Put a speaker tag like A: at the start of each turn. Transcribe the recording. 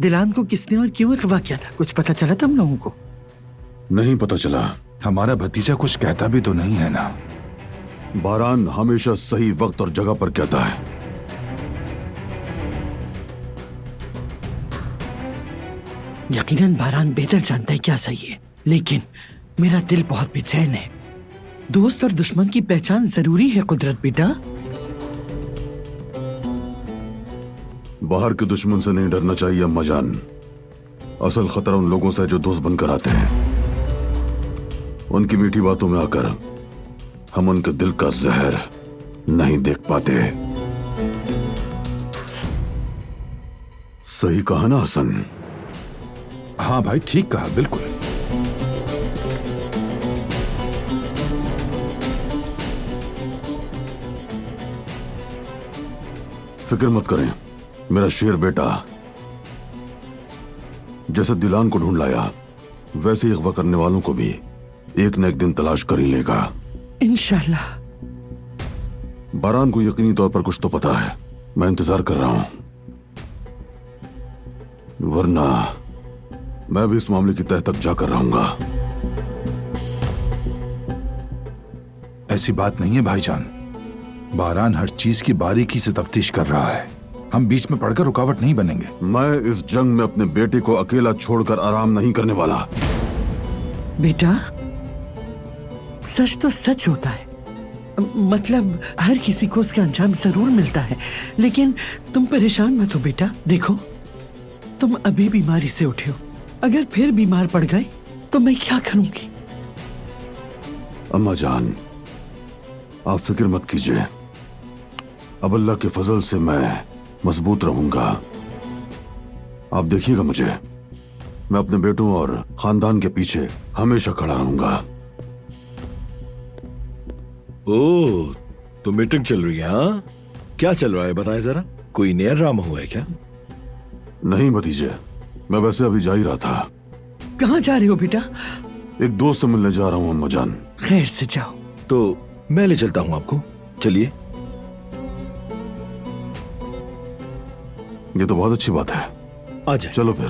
A: दिलान को किसने और क्यों अगवा किया था? कुछ पता चला तुम लोगों को?
B: नहीं पता चला।
C: हमारा भतीजा कुछ कहता भी तो नहीं है ना।
B: बारान हमेशा सही वक्त और जगह पर कहता है।
A: यकीनन बारान बेहतर जानता है क्या सही है, लेकिन मेरा दिल बहुत बेचैन है। दोस्त और दुश्मन की पहचान जरूरी है कुदरत बेटा।
B: बाहर के दुश्मन से नहीं डरना चाहिए अम्मा जान। असल खतरा उन लोगों से है जो दोस्त बनकर आते हैं। उनकी मीठी बातों में आकर हम उनके दिल का जहर नहीं देख पाते। सही कहा ना हसन?
C: हाँ भाई, ठीक कहा, बिल्कुल।
B: फिक्र मत करें मेरा शेर बेटा। जैसे दिलान को ढूंढ लाया, वैसे ही अगवा करने वालों को भी एक न एक दिन तलाश कर ही लेगा
A: इंशाल्लाह।
B: बारान को यकीनी तौर पर कुछ तो पता है। मैं इंतजार कर रहा हूं, वरना मैं भी इस मामले की तह तक जाकर रहूंगा।
C: ऐसी बात नहीं है भाईजान। बारान हर चीज की बारीकी से तफ्तीश कर रहा है। हम बीच में पड़कर रुकावट नहीं बनेंगे।
B: मैं इस जंग में अपने बेटे को अकेला छोड़कर आराम नहीं करने वाला।
A: बेटा, सच तो सच होता है। मतलब हर किसी को उसका अंजाम जरूर मिलता है, लेकिन तुम परेशान मत हो बेटा। देखो, तुम अभी बीमारी से उठे हो, अगर फिर बीमार पड़ गए तो मैं क्या करूंगी?
B: अम्मा जान, आप फिक्र मत कीजिए। अब अल्लाह के फजल से मैं मजबूत रहूंगा। आप देखिएगा मुझे, मैं अपने बेटों और खानदान के पीछे हमेशा खड़ा रहूंगा।
D: ओह, तो मीटिंग चल रही है? हाँ, क्या चल रहा है बताएं जरा। कोई नया ड्रामा हुआ है क्या?
B: नहीं भतीजे, मैं वैसे अभी जा ही रहा था।
A: कहाँ जा रहे हो बेटा?
B: एक दोस्त से मिलने जा रहा हूँ अम्मा जान।
A: खैर से जाओ।
D: तो मैं ले चलता हूँ आपको, चलिए।
B: ये तो बहुत अच्छी बात है।
D: आ जाए।
B: चलो फिर।